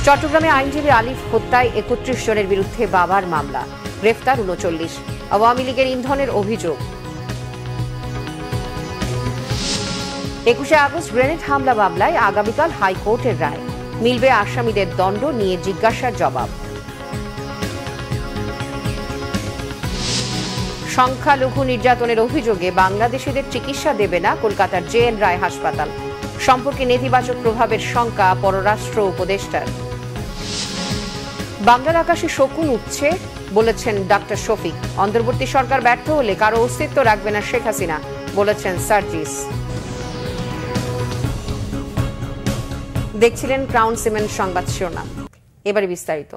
চট্টগ্রামে আইনজীবী আলিফ হত্যায় ৩১ জনের বিরুদ্ধে বাবার মামলা, গ্রেফতার ৩৯। আওয়ামী লীগের ইন্ধনের অভিযোগ। ২১ আগস্ট গ্রেনেড হামলা মামলায় আগামীকাল হাইকোর্টের রায়, মিলবে আসামিদের দণ্ড নিয়ে জিজ্ঞাসার জবাব। সংখ্যালঘু নির্যাতনের অভিযোগে বাংলাদেশিদের চিকিৎসা দেবে না কলকাতার জে.এন. রায় হাসপাতাল, সম্পর্কে নেতিবাচক প্রভাবের শঙ্কা পররাষ্ট্র উপদেষ্টার। বাংলার আকাশে শকুন উঠছে বলেছেন ডক্টর শফিক। অন্তর্বর্তী সরকার ব্যর্থ হলে কারো অস্তিত্ব রাখবে না শেখ হাসিনা, বলেছেন সার্জিস। দেখছিলেন ক্রাউন সিমেন্ট সংবাদ শিরোনাম, এবারে বিস্তারিত।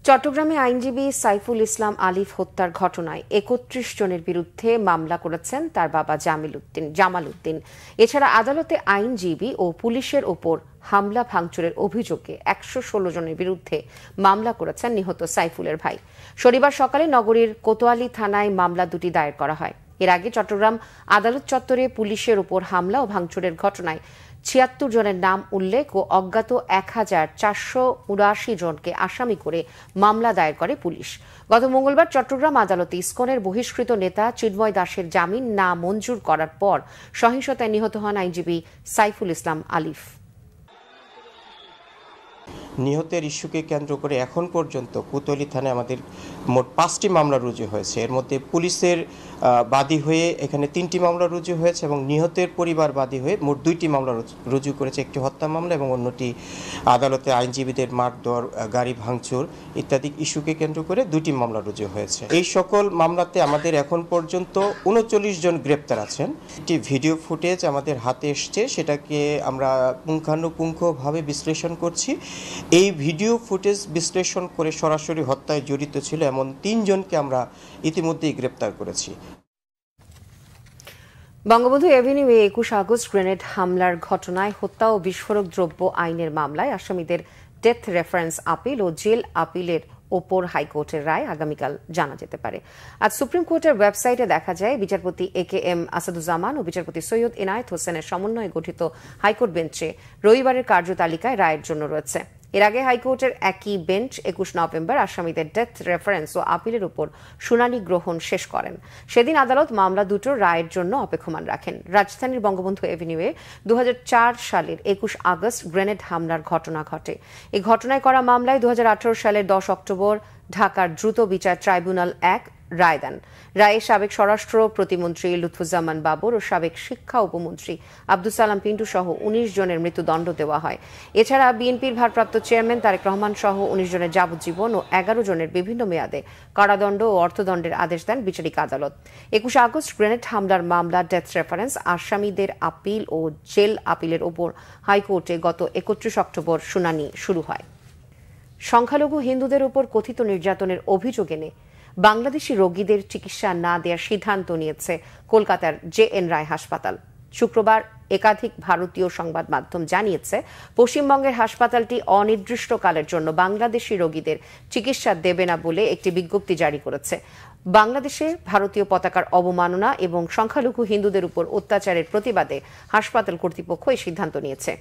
চট্টগ্রামে আইনজীবী সাইফুল ইসলাম আলিফ হত্যার ঘটনায় ৩১ জনের বিরুদ্ধে মামলা করেছেন তার বাবা জামাল উদ্দিন। এছাড়া আদালতে আইনজীবী ও পুলিশের ওপর হামলা ভাঙচুরের অভিযোগে ১১৬ জনের বিরুদ্ধে মামলা করেছেন নিহত সাইফুলের ভাই। শনিবার সকালে নগরীর কোতোয়ালি থানায় মামলা দুটি দায়ের করা হয়। এর আগে চট্টগ্রাম আদালত চত্বরে পুলিশের ওপর হামলা ও ভাঙচুরের ঘটনায় ৭৬ জনের নাম উল্লেখ ও অজ্ঞাত ১,৪৭৯ জনকে আসামি করে মামলা দায়ের করে পুলিশ। গত মঙ্গলবার চট্টগ্রাম আদালতে ইসকনের বহিষ্কৃত নেতা চিন্ময় দাসের জামিন না মঞ্জুর করার পর সহিংসতায় নিহত হন আইনজীবী সাইফুল ইসলাম আলিফ। নিহতের ইস্যুকে কেন্দ্র করে এখন পর্যন্ত কোতোয়ালি থানায় আমাদের মোট ৫টি মামলা রুজু হয়েছে। এর মধ্যে পুলিশের বাদী হয়ে এখানে ৩টি মামলা রুজু হয়েছে এবং নিহতের পরিবার বাদী হয়ে মোট ২টি মামলা রুজু করেছে, একটি হত্যা মামলা এবং অন্যটি আদালতে আইনজীবীদের মারধর, গাড়ি ভাঙচুর ইত্যাদি ইস্যুকে কেন্দ্র করে ২টি মামলা রুজু হয়েছে। এই সকল মামলাতে আমাদের এখন পর্যন্ত ৩৯ জন গ্রেপ্তার আছেন। একটি ভিডিও ফুটেজ আমাদের হাতে এসছে, সেটাকে আমরা পুঙ্খানুপুঙ্খভাবে বিশ্লেষণ করছি। এই ভিডিও ফুটেজ বিশ্লেষণ করে সরাসরি হত্যায় জড়িত ছিল এমন ৩ জনকে আমরা ইতিমধ্যেই গ্রেপ্তার করেছি। বঙ্গবন্ধু এভিনিউয়ে ২১ আগস্ট গ্রেনেড হামলার ঘটনায় হত্যা ও বিস্ফোরক দ্রব্য আইনের মামলায় আসামিদের ডেথ রেফারেন্স আপিল ও জেল আপিলের ওপর হাইকোর্টের রায় আগামীকাল জানা যেতে পারে। আজ সুপ্রিম কোর্টের ওয়েবসাইটে দেখা যায় বিচারপতি এ.কে.এম. আসাদুজ্জামান ও বিচারপতি সৈয়দ এনায়েত হোসেনের সমন্বয়ে গঠিত হাইকোর্ট বেঞ্চে রবিবারের কার্যতালিকায় রায়ের জন্য রয়েছে। এর আগে হাইকোর্টের একই বেঞ্চ ২১ নভেম্বর আসামিদের ডেথ রেফারেন্স ও আপিলের উপর শুনানি গ্রহণ শেষ করেন। সেদিন আদালত মামলা দুটোর রায়ের জন্য অপেক্ষমান রাখেন। রাজধানীর বঙ্গবন্ধু এভিনিউয়ে ২০০৪ সালের ২১ আগস্ট গ্রেনেড হামলার ঘটনা ঘটে। এই ঘটনায় করা মামলায় ২০১৮ সালের ১০ অক্টোবর ঢাকার দ্রুত বিচার ট্রাইব্যুনাল ১ রায় দেন। রায়ে সাবেক স্বরাষ্ট্র প্রতিমন্ত্রী লুৎফুজ্জামান বাবর ও সাবেক শিক্ষা উপমন্ত্রী আব্দুস সালাম পিন্টু সহ ১৯ জনের মৃত্যুদণ্ড দেওয়া হয়। এছাড়া বিএনপির ভারপ্রাপ্ত চেয়ারম্যান তারেক রহমান সহ ১৯ জনের যাবজ্জীবন ও ১১ জনের বিভিন্ন মেয়াদে কারাদণ্ড ও অর্থদণ্ডের আদেশ দেন বিচারিক আদালত। ২১ আগস্ট গ্রেনেড হামলার মামলা ডেথ রেফারেন্স আসামিদের আপিল ও জেল আপিলের ওপর হাইকোর্টে গত ৩১ অক্টোবর শুনানি শুরু হয়। সংখ্যালঘু হিন্দুদের উপর কথিত নির্যাতনের অভিযোগ এনে বাংলাদেশি রোগীদের চিকিৎসা না দেওয়ার সিদ্ধান্ত নিয়েছে কলকাতার জে.এন. রায় হাসপাতাল। শুক্রবার একাধিক ভারতীয় সংবাদ মাধ্যম জানিয়েছে, পশ্চিমবঙ্গের হাসপাতালটি অনির্দিষ্টকালের জন্য বাংলাদেশি রোগীদের চিকিৎসা দেবে না বলে একটি বিজ্ঞপ্তি জারি করেছে। বাংলাদেশে ভারতীয় পতাকার অবমাননা এবং সংখ্যালঘু হিন্দুদের উপর অত্যাচারের প্রতিবাদে হাসপাতাল কর্তৃপক্ষ এই সিদ্ধান্ত নিয়েছে।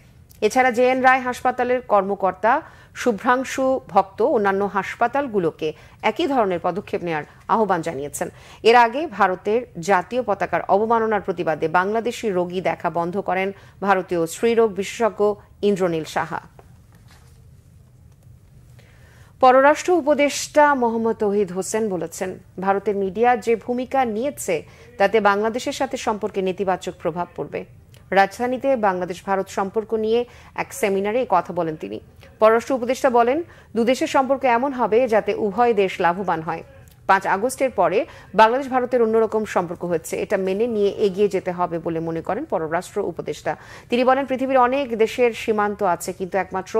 এছাড়া জে.এন. রায় হাসপাতালের কর্মকর্তা শুভ্রাংশু ভক্ত অন্যান্য হাসপাতালগুলোকে একই ধরনের পদক্ষেপ নেওয়ার আহ্বান জানিয়েছেন। এর আগে ভারতের জাতীয় পতাকার অবমাননার প্রতিবাদে বাংলাদেশি রোগী দেখা বন্ধ করেন ভারতীয় স্ত্রীরোগ বিশেষজ্ঞ ইন্দ্রনীল সাহা। পররাষ্ট্র উপদেষ্টা মোহাম্মদ তৌহিদ হোসেন বলেছেন, ভারতের মিডিয়া যে ভূমিকা নিয়েছে তাতে বাংলাদেশের সাথে সম্পর্কে নেতিবাচক প্রভাব পড়বে। রাজধানীতে বাংলাদেশ ভারত সম্পর্ক নিয়ে এক সেমিনারে কথা বলেন তিনি। পররাষ্ট্র উপদেষ্টা বলেন, দুদেশের সম্পর্ক এমন হবে যাতে উভয় দেশ লাভবান হয়। ৫ আগস্টের পরে বাংলাদেশ ভারতের অন্যরকম সম্পর্ক হচ্ছে, এটা মেনে নিয়ে এগিয়ে যেতে হবে বলে মনে করেন পররাষ্ট্র উপদেষ্টা। তিনি বলেন, পৃথিবীর অনেক দেশের সীমান্ত আছে, কিন্তু একমাত্র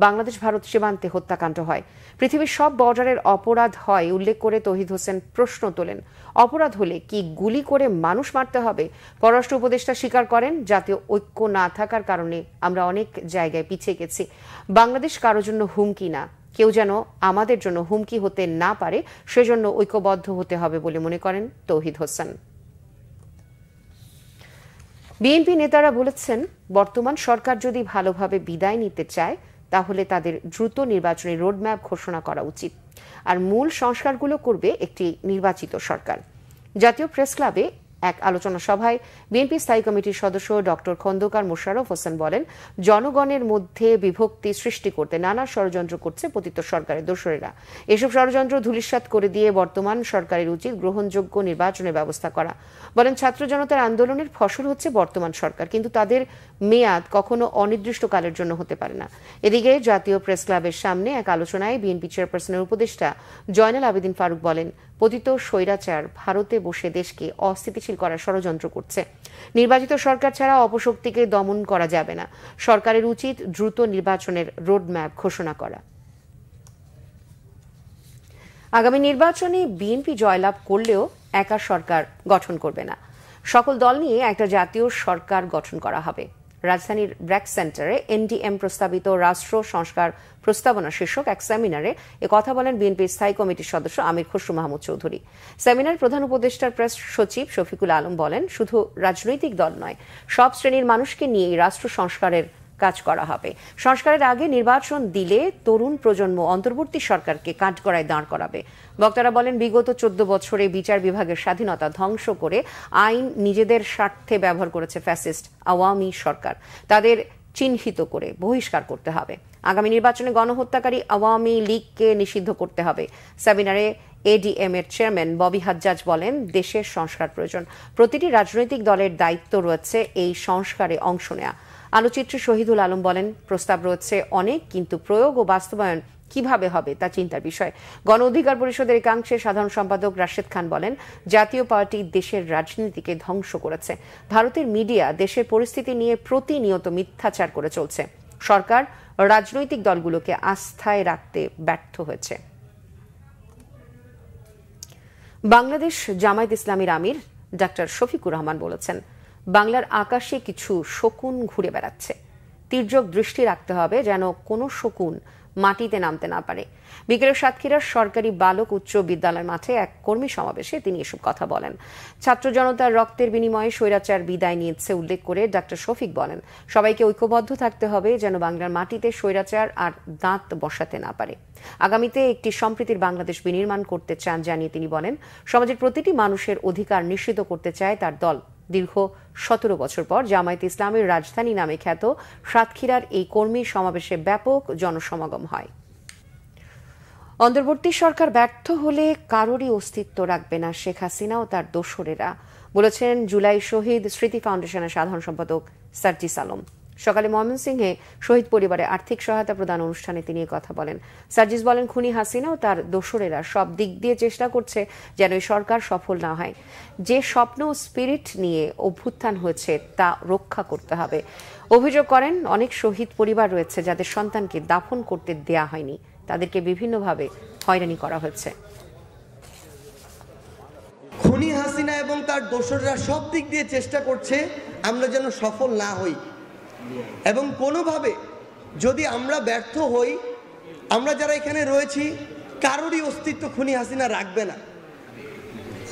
বাংলাদেশ ভারত সীমান্তে হত্যাকাণ্ড হয়। পৃথিবীর সব বর্ডারের অপরাধ হয় উল্লেখ করে তৌহিদ হোসেন প্রশ্ন তোলেন, অপরাধ হলে কি গুলি করে মানুষ মারতে হবে? পররাষ্ট্র উপদেষ্টা স্বীকার করেন, জাতীয় ঐক্য না থাকার কারণে আমরা অনেক জায়গায় পিছিয়ে গেছি। বাংলাদেশ কারো জন্য হুমকি না, কেউ যেন আমাদের জন্য হুমকি হতে না পারে, সেজন্য ঐক্যবদ্ধ হতে হবে বলে মনে করেন তৌহিদ হোসেন। বিএনপি নেতারা বলেছেন, বর্তমান সরকার যদি ভালোভাবে বিদায় নিতে চায় তাহলে তাদের দ্রুত নির্বাচনী রোডম্যাপ ঘোষণা করা উচিত, আর মূল সংস্কারগুলো করবে একটি নির্বাচিত সরকার। জাতীয় প্রেস ক্লাবে এক আলোচনা সভায় বিএনপি স্থায়ী কমিটির সদস্য ডক্টর খন্দকার মোশাররফ হোসেন বলেন, জনগণের মধ্যে বিভক্তি সৃষ্টি করতে নানা ষড়যন্ত্র করছে পতিত সরকারের দোসরেরা। এসব ষড়যন্ত্র ধূলিসাৎ করে দিয়ে বর্তমান সরকারের উচিত গ্রহণযোগ্য নির্বাচনের ব্যবস্থা করা। বলেন, ছাত্র জনতার আন্দোলনের ফসল হচ্ছে বর্তমান সরকার, কিন্তু তাদের মেয়াদ কখনো অনির্দিষ্টকালের জন্য হতে পারে না। এদিকে জাতীয় প্রেস ক্লাবের সামনে এক আলোচনায় বিএনপি চেয়ারপারসনের উপদেষ্টা জয়নাল আবেদিন ফারুক বলেন, পতিত স্বৈরাচার ভারতে বসে দেশকে অস্থিতিশীল করার ষড়যন্ত্র করছে। নির্বাচিত সরকার ছাড়া অপশক্তিকে দমন করা যাবে না। সরকারের উচিত দ্রুত নির্বাচনের রোডম্যাপ ঘোষণা করা। আগামী নির্বাচনে বিএনপি জয়লাভ করলেও একা সরকার গঠন করবে না। সকল দল নিয়ে একটা জাতীয় সরকার গঠন করা হবে। রাজধানীর ব্র্যাক সেন্টারে এনডিএম প্রস্তাবিত রাষ্ট্র সংস্কার প্রস্তাবনা শীর্ষক এক সেমিনারে কথা বলেন বিএনপির স্থায়ী কমিটির সদস্য আমির খসরু মাহমুদ চৌধুরী। সেমিনার প্রধান উপদেষ্টার প্রেস সচিব শফিকুল আলম বলেন, শুধু রাজনৈতিক দল নয়, সব শ্রেণীর মানুষকে নিয়েই রাষ্ট্র সংস্কারের কাজ করা হবে। সংস্কারের আগে নির্বাচন দিলে তরুণ প্রজন্ম অন্তর্বর্তী সরকারকে কাঠগড়ায় দাঁড় করাবে। বক্তারা বলেন, বিগত 14 বছরে বিচার বিভাগের স্বাধীনতা ধ্বংস করে আইন নিজেদের স্বার্থে ব্যবহার করেছে ফ্যাসিস্ট আওয়ামী সরকার। তাদের চিহ্নিত করে বহিষ্কার করতে হবে। আগামী নির্বাচনে গণহত্যাকারী আওয়ামী লীগকে নিষিদ্ধ করতে হবে। সেমিনারে এডিএম এর চেয়ারম্যান ববি হাজ্জাজ বলেন, দেশের সংস্কার প্রয়োজন। প্রতিটি রাজনৈতিক দলের দায়িত্ব রয়েছে এই সংস্কারে অংশ নেওয়া। আলোচিত্রী শহীদুল আলম বলেন, প্রস্তাব রয়েছে অনেক, কিন্তু প্রয়োগ ও বাস্তবায়ন কিভাবে হবে তা চিন্তার বিষয়। গণ অধিকার পরিষদের একাংশের সাধারণ সম্পাদক রাশেদ খান বলেন, জাতীয় পার্টি দেশের রাজনীতিকে ধ্বংস করেছে। ভারতের মিডিয়া দেশের পরিস্থিতি নিয়ে প্রতিনিয়ত মিথ্যাচার করে চলছে। সরকার রাজনৈতিক দলগুলোকে আস্থায় রাখতে ব্যর্থ হয়েছে। বাংলাদেশ জামায়াত ইসলামীর আমির ডাক্তার শফিকুর রহমান বলেছেন, বাংলার আকাশে কিছু শকুন ঘুরে বেড়াচ্ছে। তীর্যক দৃষ্টি রাখতে হবে যেন কোনো শকুন মাটিতে নামতে না পারে। বিকেলে সাতক্ষীরার সরকারি বালক উচ্চ বিদ্যালয় মাঠে এক কর্মী সমাবেশে তিনি এসব কথা বলেন। ছাত্র জনতার রক্তের বিনিময়ে স্বৈরাচার বিদায় নিয়েছে উল্লেখ করে ডাক্তার শফিক বলেন, সবাইকে ঐক্যবদ্ধ থাকতে হবে যেন বাংলার মাটিতে স্বৈরাচার আর দাঁত বসাতে না পারে। আগামীতে একটি সম্প্রীতির বাংলাদেশ বিনির্মাণ করতে চান জানিয়ে তিনি বলেন, সমাজের প্রতিটি মানুষের অধিকার নিশ্চিত করতে চায় তার দল। দীর্ঘ 17 বছর পর জামায়াত ইসলামের রাজধানী নামে খ্যাত সাতক্ষীরার এই কর্মী সমাবেশে ব্যাপক জনসমাগম হয়। অন্তর্বর্তী সরকার ব্যর্থ হলে কারোরই অস্তিত্ব রাখবে না শেখ হাসিনা ও তার দোসরেরা, বলেছেন জুলাই শহীদ স্মৃতি ফাউন্ডেশনের সাধারণ সম্পাদক সার্জিস আলম। সকালে ময়মনসিংহে শহীদ পরিবারে আর্থিক সহায়তা প্রদান অনুষ্ঠানে তিনি কথা বলেন। সার্জিস বলেন, খুনি হাসিনা ও তার দোসরেরা সব দিক দিয়ে চেষ্টা করছে যেন এই সরকার সফল না হয়। যে স্বপ্ন ও স্পিরিট নিয়ে অভ্যুত্থান হয়েছে তা রক্ষা করতে হবে। অভিযোগ করেন, অনেক শহীদ পরিবার রয়েছে যাদের সন্তানকে দাফন করতে দেয়া হয়নি, তাদেরকে বিভিন্নভাবে হয়রানি করা হয়েছে। খুনি হাসিনা এবং তার দোসররা সব দিক দিয়ে চেষ্টা করছে আমরা যেন সফল না হই, এবং কোনোভাবে যদি আমরা ব্যর্থ হই, আমরা যারা এখানে রয়েছি কারোরই অস্তিত্ব খুনি হাসিনা রাখবে না।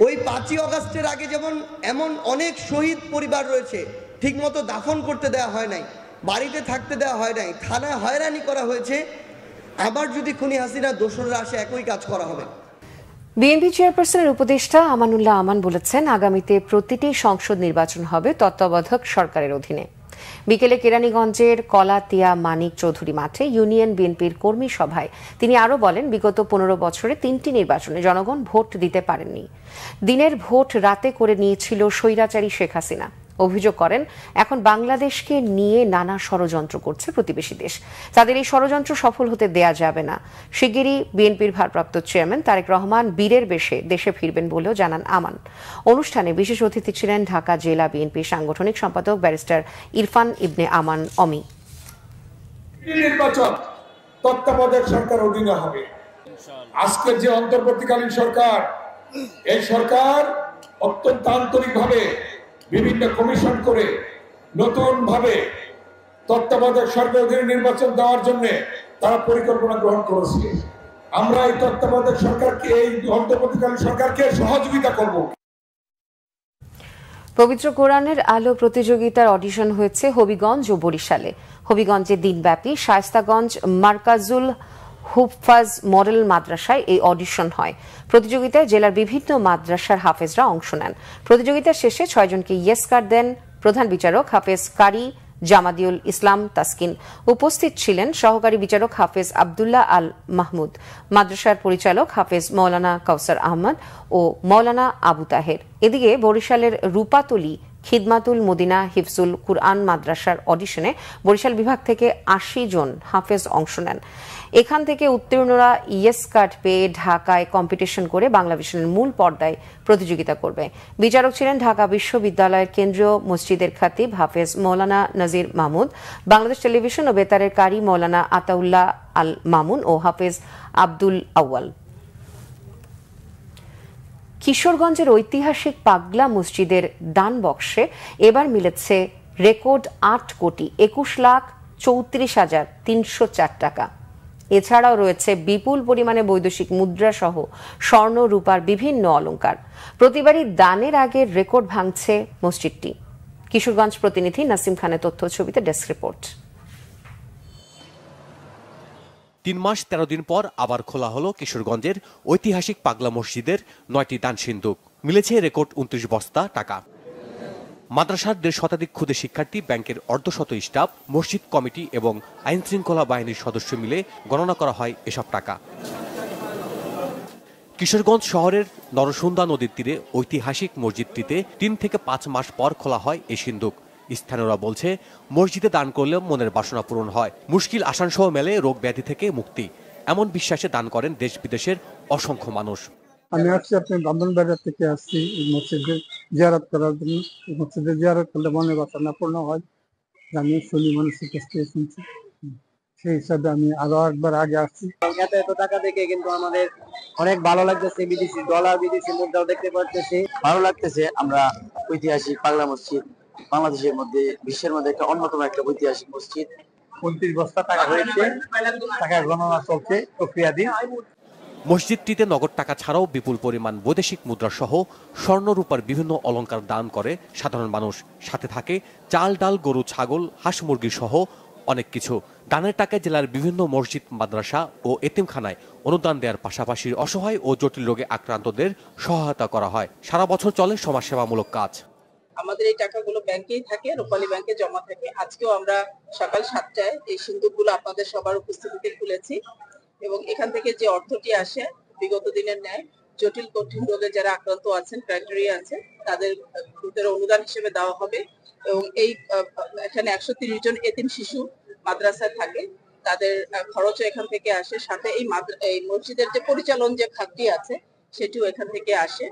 ওই 5ই আগস্টের আগে যেমন এমন অনেক শহীদ পরিবার রয়েছে ঠিকমতো দাফন করতে দেওয়া হয় নাই, বাড়িতে থাকতে দেওয়া হয় নাই, থানায় হয়রানি করা হয়েছে, আবার যদি খুনি হাসিনা দোসররা আসে একই কাজ করা হবে। বিএনপি চেয়ারপারসনের উপদেষ্টা আমানুল্লাহ আমান বলেছেন, আগামীতে প্রতিটি সংসদ নির্বাচন হবে তত্ত্বাবধায়ক সরকারের অধীনে। বিকেলে কেরানীগঞ্জের কলাতিয়া মানিক চৌধুরী মাঠে ইউনিয়ন বিএনপির কর্মী সভায় তিনি আরও বলেন, বিগত 15 বছরে 3টি নির্বাচনে জনগণ ভোট দিতে পারেননি। দিনের ভোট রাতে করে নিয়েছিল স্বৈরাচারী শেখ হাসিনা। অভিযোগ করেন, এখন বাংলাদেশকে নিয়ে নানা ষড়যন্ত্র করছে প্রতিবেশী দেশ। তাদের এই ষড়যন্ত্র সফল হতে দেয়া যাবে না। শিগগিরই বিএনপির ভারপ্রাপ্ত চেয়ারম্যান তারেক রহমান বীরের বেশে দেশে ফিরবেন বলেও জানান আমান। অনুষ্ঠানে বিশেষ অতিথি ছিলেন ঢাকা জেলা বিএনপির সাংগঠনিক সম্পাদক ব্যারিস্টার ইরফান ইবনে আমান অমি। নির্বাচন তত্ত্বাবধায়ক সরকার অধীনে হবে। আজকের যে অন্তর্বর্তীকালীন সরকার, এই সরকার অত্যন্ত আন্তরিকভাবে বিভিন্ন কমিশন করে নতুন ভাবে তত্ত্বাবধায়ক সরকার অধীনে নির্বাচন দেওয়ার জন্য তারা পরিকল্পনা গ্রহণ করেছে। আমরা এই তত্ত্বাবধায়ক সরকারকে, এই অন্তর্বর্তীকালীন সরকারকে সহযোগিতা করব। পবিত্র কোরআনের আলো প্রতিযোগিতার অডিশন হয়েছে হবিগঞ্জ ও বরিশালে। হবিগঞ্জে দিনব্যাপী শায়েস্তাগঞ্জ মার্কাজুল হুফাজ মডেল মাদ্রাসায় এই অডিশন হয়। প্রতিযোগিতায় জেলার বিভিন্ন মাদ্রাসার হাফেজরা অংশ নেন। প্রতিযোগিতা শেষে 6 জনকে ইয়েস কার্ড দেন প্রধান বিচারক হাফেজ কারি জামাদিউল ইসলাম তাসকিন। উপস্থিত ছিলেন সহকারী বিচারক হাফেজ আব্দুল্লাহ আল মাহমুদ, মাদ্রাসার পরিচালক হাফেজ মৌলানা কাউসার আহমদ ও মৌলানা আবু তাহের। এদিকে বরিশালের রূপাতলী খিদমাতুল মদিনা হিফজুল কুরআন মাদ্রাসার অডিশনে বরিশাল বিভাগ থেকে 80 জন হাফেজ অংশ নেন। এখান থেকে উত্তীর্ণরা ইয়েস কার্ড পেয়ে ঢাকায় কম্পিটিশন করে বাংলাদেশের মূল পর্দায় প্রতিযোগিতা করবে। বিচারক ছিলেন ঢাকা বিশ্ববিদ্যালয়ের কেন্দ্রীয় মসজিদের খতিব হাফেজ মৌলানা নজির মাহমুদ, বাংলাদেশ টেলিভিশন ও বেতারের কারি মৌলানা আতাউল্লাহ আল মামুন ও হাফেজ আব্দুল আউয়াল। কিশোরগঞ্জের ঐতিহাসিক পাগলা মসজিদের দান বক্সে এবার মিলেছে রেকর্ড 8,21,34,304 টাকা। এছাড়াও রয়েছে বিপুল পরিমাণে বৈদেশিক মুদ্রা সহ স্বর্ণ রূপার বিভিন্ন অলংকার। প্রতিবারই দানের আগে রেকর্ড ভাঙছে মসজিদটি। কিশোরগঞ্জ প্রতিনিধি নাসিম খানের তথ্য ছবিতে ডেস্ক রিপোর্ট। 3 মাস 13 দিন পর আবার খোলা হলো কিশোরগঞ্জের ঐতিহাসিক পাগলা মসজিদের 9টি দান সিন্দুক। মিলেছে রেকর্ড 29 বস্তা টাকা। মাদ্রাসার 1.5 শতাধিক ক্ষুদে শিক্ষার্থী, ব্যাংকের অর্ধশত স্টাফ, মসজিদ কমিটি এবং আইন শৃঙ্খলা বাহিনীর সদস্য মিলে গণনা করা হয় এসব টাকা। কিশোরগঞ্জ শহরের নরসুন্দা নদীর তীরে ঐতিহাসিক মসজিদটিতে 3 থেকে 5 মাস পর খোলা হয় এই সিন্দুক। স্থানীয়রা বলছে, মসজিদে দান করলে মনের বাসনা পূরণ হয়, মুশকিল আসানসহ মেলে রোগ ব্যাধি থেকে মুক্তি। এমন বিশ্বাসে দান করেন দেশ বিদেশের অসংখ্য মানুষ। আমি আসছি আপনি ব্রাহ্মণবাড়িয়া থেকে আসছি এই মসজিদে জিয়ারত করার জন্য। এই মসজিদে জিয়ারত করলে মনের বাসনা পূর্ণ হয়, আমি শুনি মানুষের কাছ থেকে শুনছি। সেই হিসাবে আমি আরো একবার আগে আসছি। এত টাকা দেখে কিন্তু আমাদের অনেক ভালো লাগতেছে। বিদেশি ডলার, বিদেশি মুদ্রাও দেখতে পারতেছি, ভালো লাগতেছে। আমরা ঐতিহাসিক পাগলা মসজিদ বাংলাদেশের মধ্যে, বিশ্বের মধ্যে একটা অন্যতম একটা ঐতিহাসিক মসজিদ। 29 বস্তা টাকা হয়েছে, টাকা গণনা চলছে, প্রক্রিয়াধীন। মসজিদটিতে নগদ টাকা ছাড়াও বিপুল পরিমাণ বৈদেশিক মুদ্রা সহ স্বর্ণ রূপার বিভিন্ন অলংকার দান করে সাধারণ মানুষ। সাথে থাকে চাল, ডাল, গরু, ছাগল, হাঁস, মুরগি সহ অনেক কিছু। দানের টাকায় জেলার বিভিন্ন মসজিদ, মাদ্রাসা ও এতিমখানায় অনুদান দেওয়ার পাশাপাশি অসহায় ও জটিল রোগে আক্রান্তদের সহায়তা করা হয়। সারা বছর চলে সমাজসেবামূলক কাজ। আমাদের এই টাকাগুলো ব্যাংকেই থাকে, রূপালী ব্যাংকে জমা থাকে। আজকেও আমরা সকাল 7টায় এই সিন্দুকগুলো আপনাদের সবার উপস্থিতিতে খুলেছি এবং এখান থেকে যে অর্থটি আসে বিগত দিনের ন্যায় জটিল কঠিন রোগে যারা আক্রান্ত আছেন, ক্রাইটেরিয়া আছে, তাদের অনুদান হিসেবে দেওয়া হবে। এবং এই এখানে 130 জন এতিম শিশু মাদ্রাসায় থাকে, তাদের খরচও এখান থেকে আসে। সাথে এই মসজিদের যে পরিচালন যে খাতটি আছে সেটিও এখান থেকে আসে।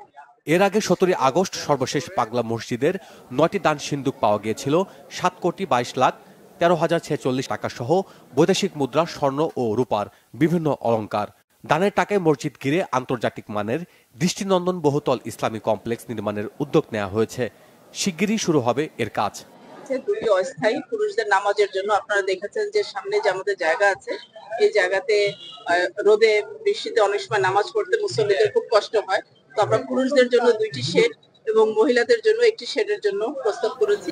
এর আগে 17 আগস্ট সর্বশেষ পাগলা মসজিদের 9টি দান সিন্দুক পাওয়া গিয়েছিল 7,22,13,046 টাকা সহ বৈদেশিক মুদ্রা, স্বর্ণ ও রূপার বিভিন্ন অলংকার। দানের টাকায় মসজিদ ঘিরে আন্তর্জাতিক মানের দৃষ্টিনন্দন বহুতল ইসলামী কমপ্লেক্স নির্মাণের উদ্যোগ নেওয়া হয়েছে। শিগগিরই শুরু হবে এর কাজ। দুটি অস্থায়ী পুরুষদের নামাজের জন্য আপনারা দেখেছেন যে সামনে যে আমাদের জায়গা আছে, এই জায়গাতে রোদে বৃষ্টিতে অনেক সময় নামাজ পড়তে মুসল্লিদের খুব কষ্ট হয়। তো আমরা পুরুষদের জন্য 2টি শেড এবং মহিলাদের জন্য 1টি শেডের জন্য প্রস্তাব করেছি।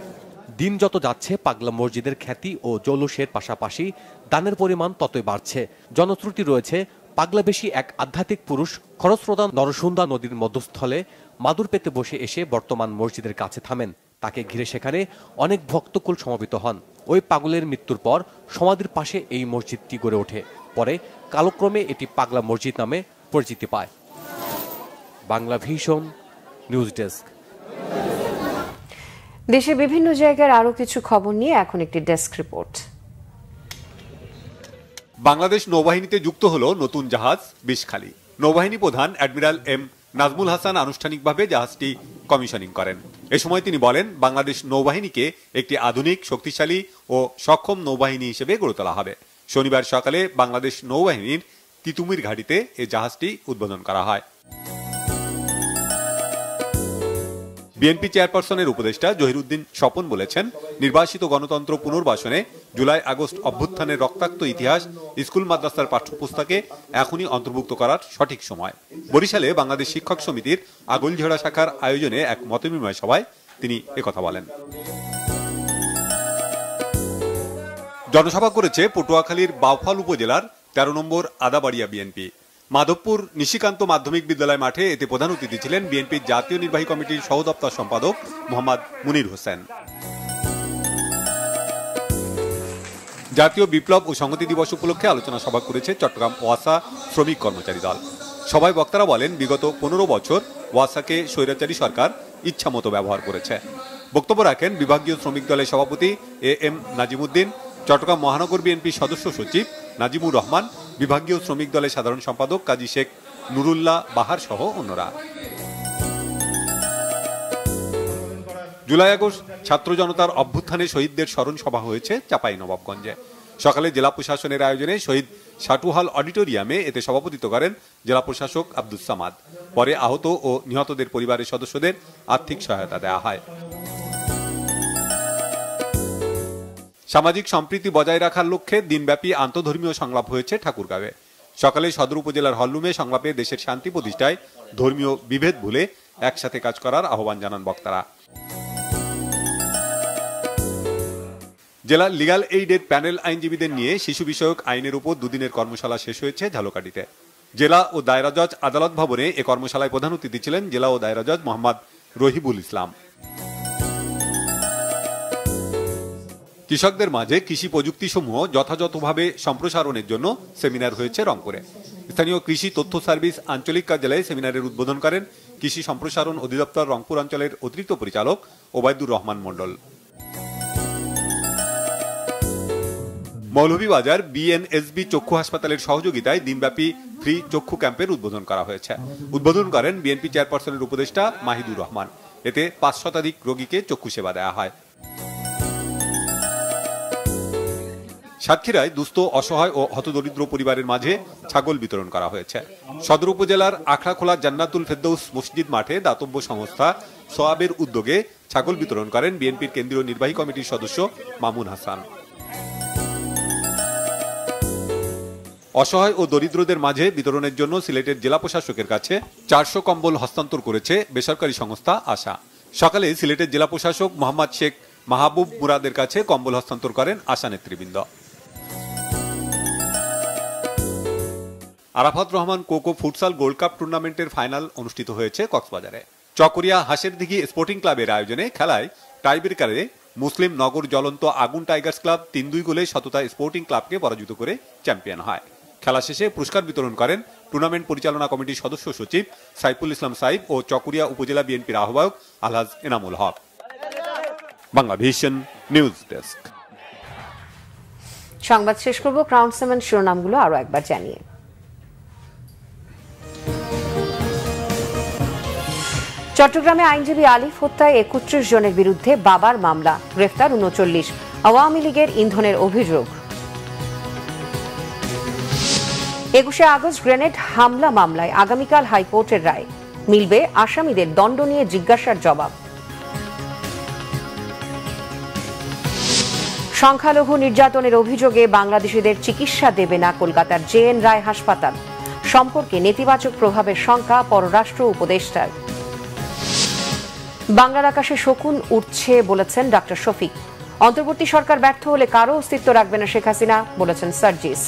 দিন যত যাচ্ছে পাগলা মসজিদের খ্যাতি ও জৌলুসের পাশাপাশি দানের পরিমাণ ততই বাড়ছে। জনশ্রুতি রয়েছে, পাগলাবেশী এক আধ্যাত্মিক পুরুষ খরস্রোতা নরসুন্দা নদীর মধ্যস্থলে মাদুর পেতে বসে এসে বর্তমান মসজিদের কাছে থামেন। তাকে ঘিরে সেখানে অনেক ভক্তকুল সমবেত হন। ওই পাগলের মৃত্যুর পর সমাধির পাশে এই মসজিদটি গড়ে ওঠে। পরে কালক্রমে এটি পাগলা মসজিদ নামে পরিচিতি পায়। Bangla vision news desk. দেশের বিভিন্ন জায়গার আরো কিছু খবর নিয়ে এখন একটি ডেস্ক রিপোর্ট। বাংলাদেশ নৌবাহিনীতে যুক্ত হলো নতুন জাহাজ বিষখালী। নৌবাহিনী প্রধান অ্যাডমিরাল এম নাজমুল হাসান আনুষ্ঠানিকভাবে জাহাজটি কমিশনিং করেন। এ সময় তিনি বলেন, বাংলাদেশ নৌবাহিনীকে একটি আধুনিক, শক্তিশালী ও সক্ষম নৌবাহিনী হিসেবে গড়ে তোলা হবে। শনিবার সকালে বাংলাদেশ নৌবাহিনীর তিতুমির ঘাটিতে এই জাহাজটি উদ্বোধন করা হয়। বিএনপি চেয়ারপারসনের উপদেষ্টা জহিরুদ্দিন স্বপন বলেছেন, নির্বাসিত গণতন্ত্র পুনর্বাসনে জুলাই আগস্ট অভ্যুত্থানের রক্তাক্ত ইতিহাস স্কুল মাদ্রাসার পাঠ্যপুস্তকে এখনই অন্তর্ভুক্ত করার সঠিক সময়। বরিশালে বাংলাদেশ শিক্ষক সমিতির আগলঝোড়া শাখার আয়োজনে এক মতবিনিময় সভায় তিনি একথা বলেন। জনসভা করেছে পটুয়াখালীর বাউফল উপজেলার 13 নম্বর আদাবাড়িয়া বিএনপি। মাধবপুর নিশিকান্ত মাধ্যমিক বিদ্যালয় মাঠে এতে প্রধান অতিথি ছিলেন বিএনপির জাতীয় নির্বাহী কমিটির সহদপ্তর সম্পাদক মোহাম্মদ মুনির হোসেন। জাতীয় বিপ্লব ও সংহতি দিবস উপলক্ষে আলোচনা সভা করেছে চট্টগ্রাম ওয়াসা শ্রমিক কর্মচারী দল। সভায় বক্তারা বলেন, বিগত 15 বছর ওয়াসাকে স্বৈরাচারী সরকার ইচ্ছামতো ব্যবহার করেছে। বক্তব্য রাখেন বিভাগীয় শ্রমিক দলের সভাপতি AM নাজিমুদ্দিন, চট্টগ্রাম মহানগর বিএনপি সদস্য সচিব নাজিমুর রহমান, বিভাগীয় শ্রমিক দলের সাধারণ সম্পাদক কাজী শেখ নুরুল্লাহ বাহার সহ অন্যরা। জুলাই আগস্ট ছাত্র জনতার অভ্যুত্থানে শহীদদের স্মরণ সভা হয়েছে চাঁপাইনবাবগঞ্জে। সকালে জেলা প্রশাসনের আয়োজনে শহীদ সাটুহাল অডিটোরিয়ামে এতে সভাপতিত্ব করেন জেলা প্রশাসক আব্দুস সামাদ। পরে আহত ও নিহতদের পরিবারের সদস্যদের আর্থিক সহায়তা দেওয়া হয়। সামাজিক সম্প্রীতি বজায় রাখার লক্ষ্যে দিনব্যাপী আন্তঃধর্মীয় সংলাপ হয়েছে ঠাকুরগাঁওয়ে। সকালে সদর উপজেলার হলরুমে সংলাপে দেশের শান্তি প্রতিষ্ঠায় ধর্মীয় বিভেদ ভুলে একসাথে কাজ করার আহ্বান জানান বক্তারা। জেলা লিগ্যাল এইডের প্যানেল আইনজীবীদের নিয়ে শিশু বিষয়ক আইনের উপর দুদিনের কর্মশালা শেষ হয়েছে ঝালকাঠিতে। জেলা ও দায়রা জজ আদালত ভবনে এ কর্মশালায় প্রধান অতিথি ছিলেন জেলা ও দায়রা জজ মোহাম্মদ রহিবুল ইসলাম। কৃষকদের মাঝে কৃষি প্রযুক্তি সমূহ যথাযথভাবে সম্প্রসারণের জন্য সেমিনার হয়েছে রংপুরে। স্থানীয় কৃষি তথ্য সার্ভিস আঞ্চলিক কার্যালয়ে সেমিনারের উদ্বোধন করেন কৃষি সম্প্রসারণ অধিদপ্তর রংপুর অঞ্চলের অতিরিক্ত পরিচালক ওবায়দুর রহমান মন্ডল। মৌলভীবাজার বিএনএসবি চক্ষু হাসপাতালের সহযোগিতায় দিনব্যাপী ফ্রি চক্ষু ক্যাম্পের উদ্বোধন করা হয়েছে। উদ্বোধন করেন বিএনপি চেয়ারপারসনের উপদেষ্টা মাহিদুর রহমান। এতে 5 শতাধিক রোগীকে চক্ষু সেবা দেওয়া হয়। সাতক্ষীরায় দুস্থ অসহায় ও হতদরিদ্র পরিবারের মাঝে ছাগল বিতরণ করা হয়েছে। সদর উপজেলার আখড়াখোলা জান্নাতুল ফেরদৌস মসজিদ মাঠে দাতব্য সংস্থা সোয়াবের উদ্যোগে ছাগল বিতরণ করেন বিএনপির কেন্দ্রীয় নির্বাহী কমিটির সদস্য মামুন হাসান। অসহায় ও দরিদ্রদের মাঝে বিতরণের জন্য সিলেটের জেলা প্রশাসকের কাছে 400 কম্বল হস্তান্তর করেছে বেসরকারি সংস্থা আশা। সকালে সিলেটের জেলা প্রশাসক মোহাম্মদ শেখ মাহবুব মুরাদের কাছে কম্বল হস্তান্তর করেন আশা নেতৃবৃন্দ। Arafat Rahman cocoa futsal gold cup টুর্নামেন্টের ফাইনাল অনুষ্ঠিত হয়েছে কক্সবাজারে। চকরিয়া হাঁসের দিঘি স্পোর্টিং ক্লাবের আয়োজনে খেলায় টাইব্রেকারে মুসলিম নগর জ্বলন্ত আগুন টাইগার্স ক্লাব 3-2 গোলে সততা স্পোর্টিং ক্লাবকে পরাজিত করে চ্যাম্পিয়ন হয়। খেলা শেষে পুরস্কার বিতরণ করেন টুর্নামেন্ট পরিচালনা কমিটির সদস্য সচিব সাইফুল ইসলাম সাইফ ও চকরিয়া উপজেলা বিএনপির আহ্বায়ক আলহাজ এনামুল হক। Banglavision news desk. সংবাদ শেষ করব ক্রাউন সিমেন্ট শিরোনামগুলো আরো একবার জানিয়ে। চট্টগ্রামে আইনজীবী আলিফ হত্যায় 31 জনের বিরুদ্ধে বাবার মামলা, গ্রেফতার 39। আওয়ামী লীগের ইন্ধনের অভিযোগ। 21শে আগস্ট গ্রেনেড হামলা মামলায় আগামীকাল হাইকোর্টের রায়, মিলবে আসামিদের দণ্ড নিয়ে জিজ্ঞাসার জবাব। সংখ্যালঘু নির্যাতনের অভিযোগে বাংলাদেশিদের চিকিৎসা দেবে না কলকাতার JN রায় হাসপাতাল, সম্পর্কে নেতিবাচক প্রভাবের শঙ্কা পররাষ্ট্র উপদেষ্টার। বাংলার আকাশে শকুন উঠছে বলেছেন ডক্টর শফিক। অন্তর্বর্তী সরকার ব্যর্থ হলে কারো অস্তিত্ব রাখবে না শেখ হাসিনা, বলেছেন সার্জিস।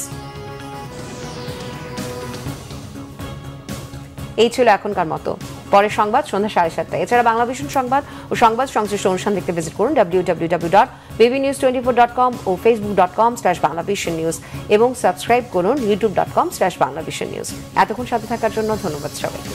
এই ছিল এখনকার মতো। পরে সংবাদ সন্ধ্যা 7:30টায়। এছাড়া বাংলাভিশন সংবাদ ও সংবাদ সংশ্লিষ্ট অনুষ্ঠান দেখতে ভিজিট করুন www.bbnews24.com ও facebook.com/banglavisionnews এবং সাবস্ক্রাইব করুন youtube.com/banglavisionnews। এতক্ষণ সাথে থাকার জন্য ধন্যবাদ সবাইকে।